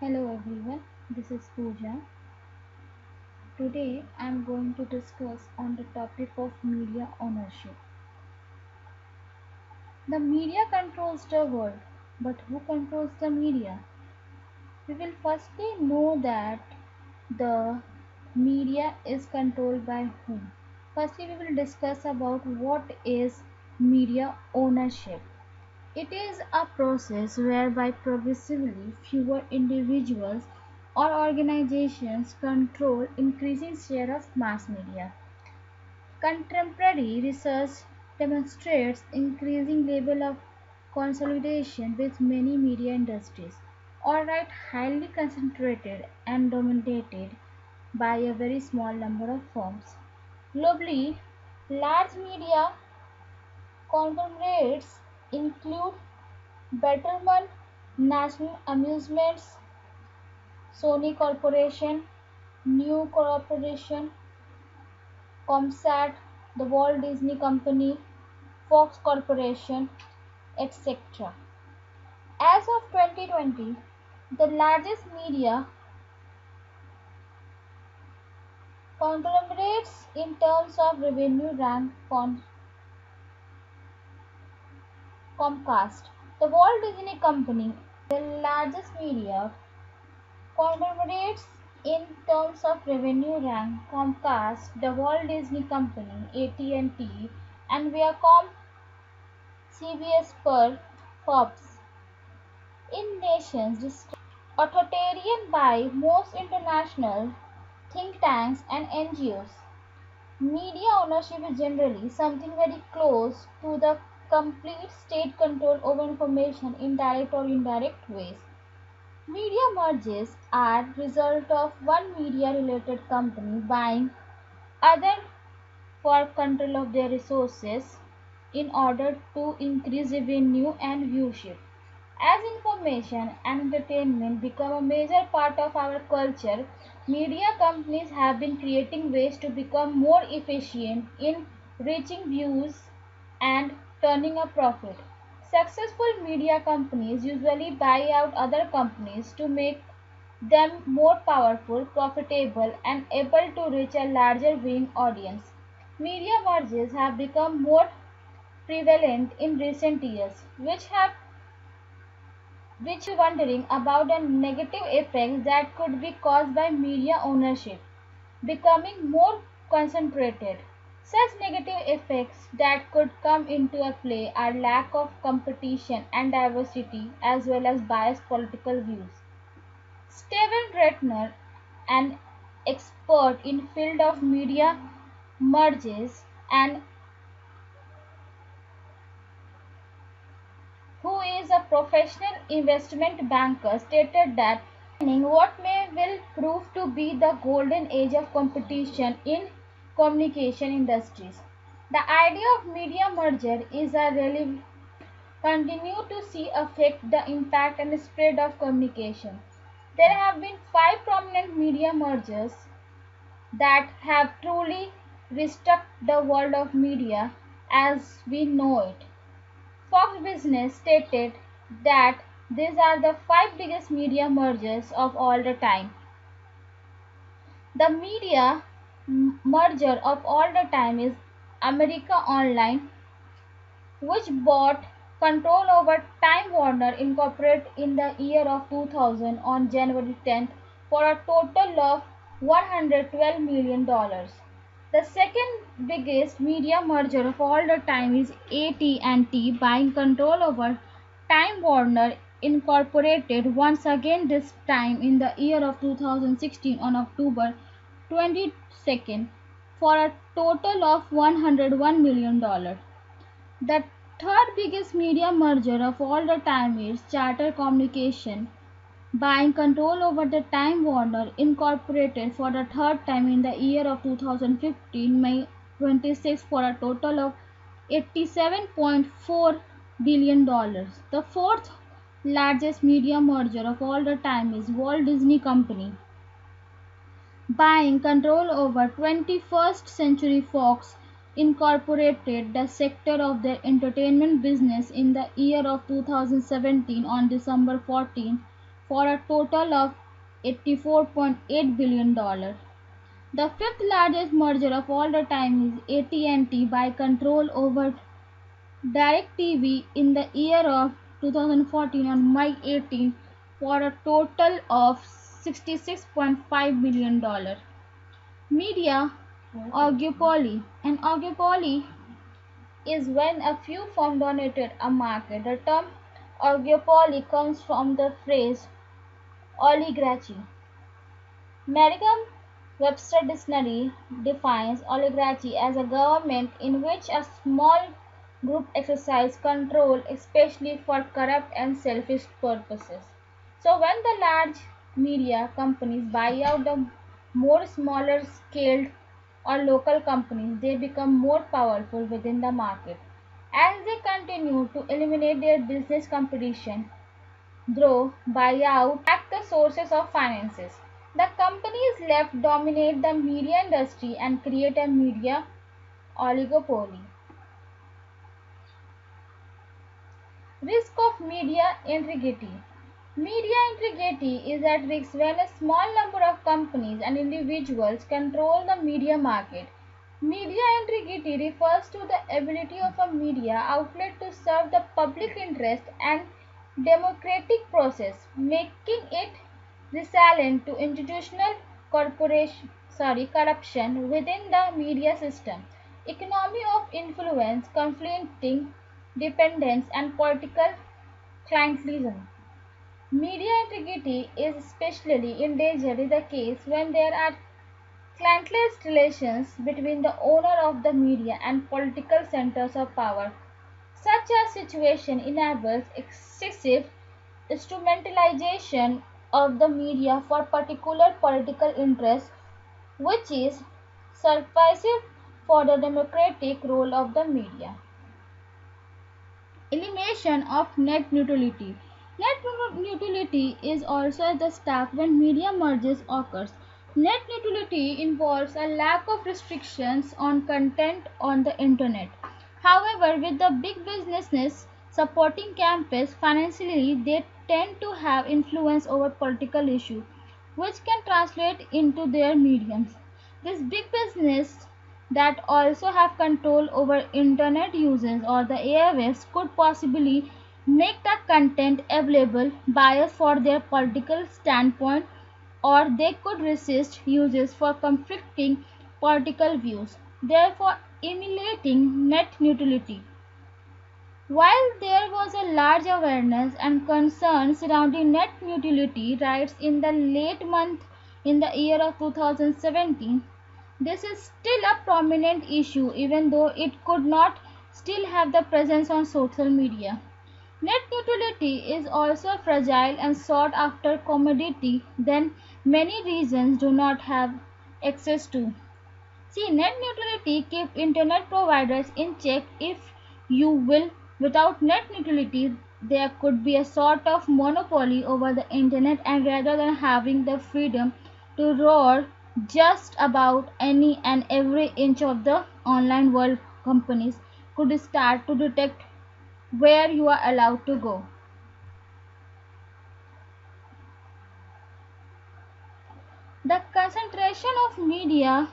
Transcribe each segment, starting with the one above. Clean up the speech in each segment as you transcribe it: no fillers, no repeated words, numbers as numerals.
Hello everyone, this is Pooja. Today I am going to discuss on the topic of media ownership. The media controls the world, but who controls the media? We will firstly know that the media is controlled by whom. Firstly, we will discuss about what is media ownership. It is a process whereby progressively fewer individuals or organizations control increasing share of mass media. Contemporary research demonstrates increasing level of consolidation with many media industries, alright highly concentrated and dominated by a very small number of firms. Globally, large media conglomerates include Betterman, National Amusements, Sony Corporation, New Corporation, Comsat, the Walt Disney Company, Fox Corporation, etc. As of 2020, the largest media conglomerates in terms of revenue rank Comcast, the Walt Disney Company, the largest media conglomerates in terms of revenue rank Comcast, the Walt Disney Company, AT&T, and Viacom CBS per Forbes. In nations authoritarian by most international think tanks and NGOs, media ownership is generally something very close to the complete state control over information in direct or indirect ways. Media mergers are result of one media-related company buying other for control of their resources in order to increase revenue and viewership. As information and entertainment become a major part of our culture, media companies have been creating ways to become more efficient in reaching views and turning a profit. Successful media companies usually buy out other companies to make them more powerful, profitable, and able to reach a larger viewing audience. Media mergers have become more prevalent in recent years, which wondering about the negative effects that could be caused by media ownership becoming more concentrated. Such negative effects that could come into a play are lack of competition and diversity as well as biased political views. Steven Ratner, an expert in field of media mergers and who is a professional investment banker, stated that what may will prove to be the golden age of competition in communication industries. The idea of media merger is a really continue to see affect the impact and spread of communication. There have been 5 prominent media mergers that have truly restruck the world of media as we know it. Fox Business stated that these are the 5 biggest media mergers of all the time. The media merger of all the time is America Online, which bought control over Time Warner Incorporated in the year of 2000 on January 10th for a total of $112 million. The second biggest media merger of all the time is AT&T buying control over Time Warner Incorporated once again, this time in the year of 2016 on October 22nd for a total of $101 million. The third biggest media merger of all the time is Charter Communication buying control over the Time Warner Incorporated for the third time in the year of 2015, May 26, for a total of $87.4 billion. The fourth largest media merger of all the time is Walt Disney Company buying control over 21st Century Fox Incorporated, the sector of their entertainment business in the year of 2017 on December 14, for a total of $84.8 billion. The fifth largest merger of all the time is AT&T by control over DirecTV in the year of 2014 on May 18 for a total of $66.5 billion. Media oligopoly. An oligopoly is when a few firms dominate a market. The term oligopoly comes from the phrase oligarchy. Merriam-Webster Dictionary defines oligarchy as a government in which a small group exercise control, especially for corrupt and selfish purposes. So when the large media companies buy out the more smaller scaled or local companies, they become more powerful within the market. As they continue to eliminate their business competition, grow, buy out, attack the sources of finances. The companies left dominate the media industry and create a media oligopoly. Risk of media integrity. Media integrity is at risk when a small number of companies and individuals control the media market. Media integrity refers to the ability of a media outlet to serve the public interest and democratic process, making it resilient to institutional corruption within the media system, economy of influence, conflicting dependence, and political clientelism. Media integrity is especially endangered in the case when there are clientelist relations between the owner of the media and political centers of power. Such a situation enables excessive instrumentalization of the media for particular political interests, which is subversive for the democratic role of the media. Elimination of net neutrality. Net neutrality is also the step when media merges occurs. Net neutrality involves a lack of restrictions on content on the internet. However, with the big businesses supporting campus financially, they tend to have influence over political issues, which can translate into their mediums. This big business that also have control over internet users or the airwaves could possibly make the content available biased for their political standpoint, or they could resist users for conflicting political views, therefore emulating net neutrality. While there was a large awareness and concern surrounding net neutrality rights in the late month in the year of 2017, this is still a prominent issue even though it could not still have the presence on social media. Net neutrality is also a fragile and sought after commodity that many regions do not have access to. See, net neutrality keeps internet providers in check, if you will. Without net neutrality, there could be a sort of monopoly over the internet, and rather than having the freedom to roar just about any and every inch of the online world, companies could start to detect where you are allowed to go. The concentration of media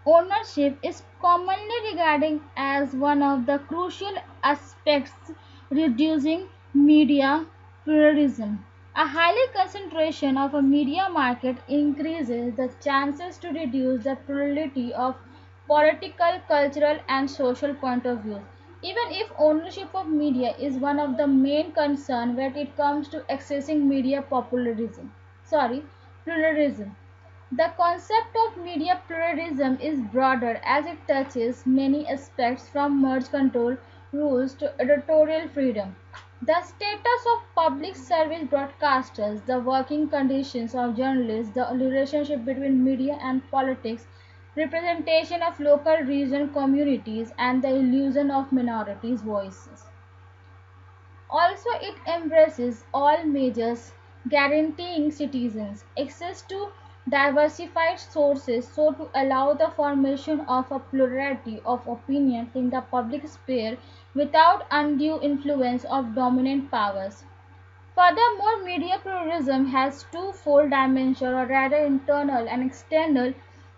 ownership is commonly regarded as one of the crucial aspects reducing media pluralism. A high concentration of a media market increases the chances to reduce the plurality of political, cultural, and social point of views. Even if ownership of media is one of the main concerns when it comes to accessing media pluralism. The concept of media pluralism is broader as it touches many aspects from merge control rules to editorial freedom, the status of public service broadcasters, the working conditions of journalists, the relationship between media and politics, representation of local region communities, and the illusion of minorities' voices. Also, it embraces all measures guaranteeing citizens access to diversified sources so to allow the formation of a plurality of opinion in the public sphere without undue influence of dominant powers. Furthermore, media pluralism has two-fold dimension, or rather internal and external.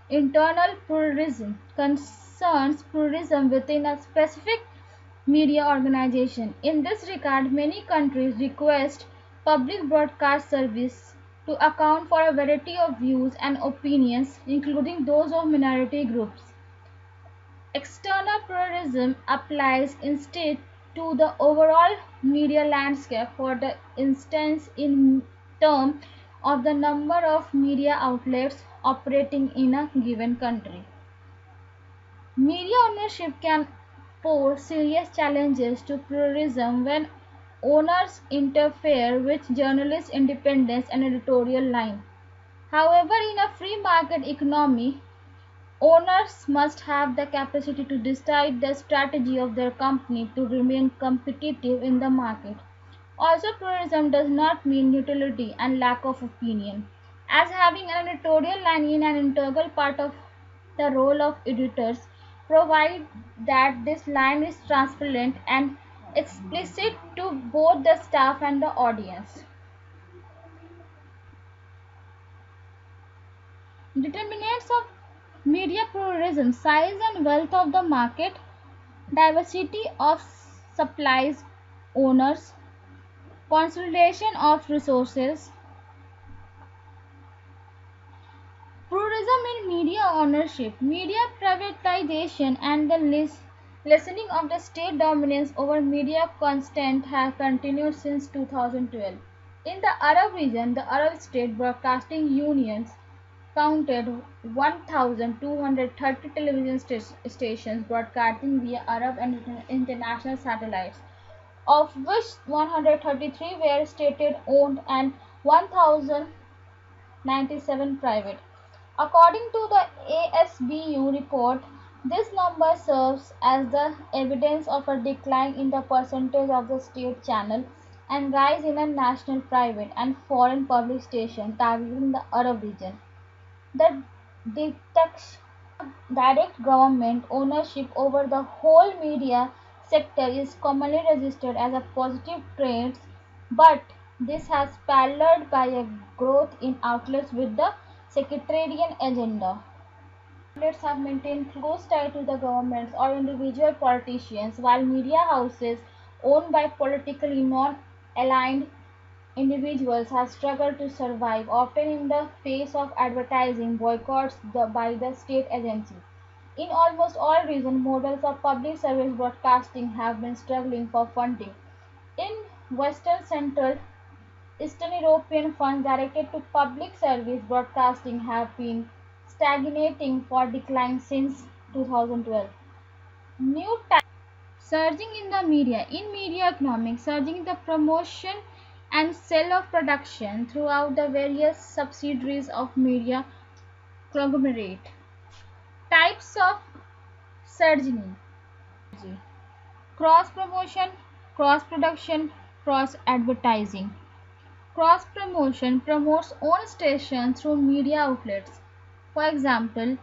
Internal pluralism concerns pluralism within a specific media organization. In this regard, many countries request public broadcast service to account for a variety of views and opinions, including those of minority groups. External pluralism applies instead to the overall media landscape, for the instance in terms of the number of media outlets operating in a given country. Media ownership can pose serious challenges to pluralism when owners interfere with journalists' independence and editorial line. However, in a free market economy, owners must have the capacity to decide the strategy of their company to remain competitive in the market. Also, pluralism does not mean neutrality and lack of opinion, as having an editorial line is an integral part of the role of editors, provided that this line is transparent and explicit to both the staff and the audience. Determinants of media pluralism: size and wealth of the market, diversity of supplies owners, consolidation of resources. Pluralism in media ownership: media privatization and the lessening of the state dominance over media content have continued since 2012. In the Arab region, the Arab State Broadcasting Unions counted 1,230 television stations broadcasting via Arab and international satellites, of which 133 were state-owned and 1,097 private. According to the ASBU report, this number serves as the evidence of a decline in the percentage of the state channel and rise in a national private and foreign public station targeting the Arab region. The direct government ownership over the whole media sector is commonly registered as a positive trend, but this has paralleled by a growth in outlets with the sectarian agenda. Outlets have maintained close ties to the governments or individual politicians, while media houses owned by politically non-aligned individuals have struggled to survive, often in the face of advertising boycotts by the state agencies. In almost all regions, models of public service broadcasting have been struggling for funding. In Western Central Eastern European funds directed to public service broadcasting have been stagnating for decline since 2012. New types surging in the media. In media economics, surging in the promotion and sale of production throughout the various subsidiaries of media conglomerate. Types of surgery: cross promotion, cross production, cross advertising. Cross promotion promotes own stations through media outlets. For example,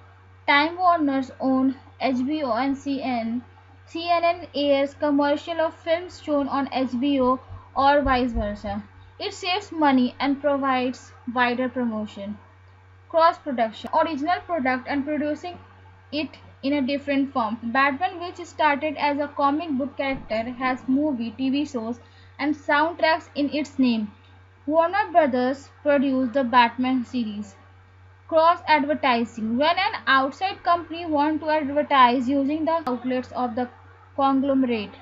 Time Warner's own HBO and CNN airs commercial of films shown on HBO or vice versa. It saves money and provides wider promotion. Cross production: original product and producing it in a different form. Batman, which started as a comic book character, has movie, TV shows, and soundtracks in its name. Warner Brothers produced the Batman series. Cross advertising: when an outside company wants to advertise using the outlets of the conglomerate.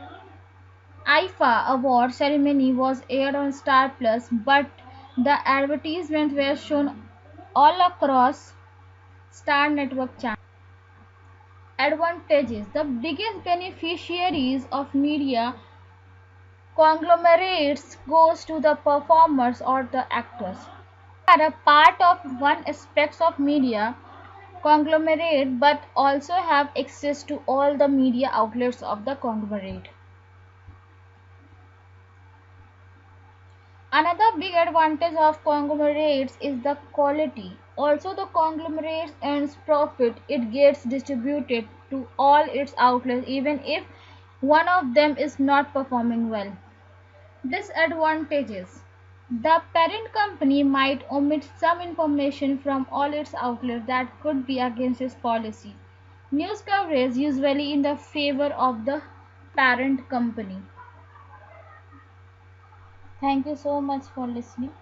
IFA award ceremony was aired on Star Plus, but the advertisements were shown all across Star Network channels. Advantages: the biggest beneficiaries of media conglomerates goes to the performers or the actors. They are a part of one aspect of media conglomerate but also have access to all the media outlets of the conglomerate. Another big advantage of conglomerates is the quality. Also, the conglomerate earns profit; it gets distributed to all its outlets even if one of them is not performing well. Disadvantages: The parent company might omit some information from all its outlets that could be against its policy. News coverage usually in the favor of the parent company. Thank you so much for listening.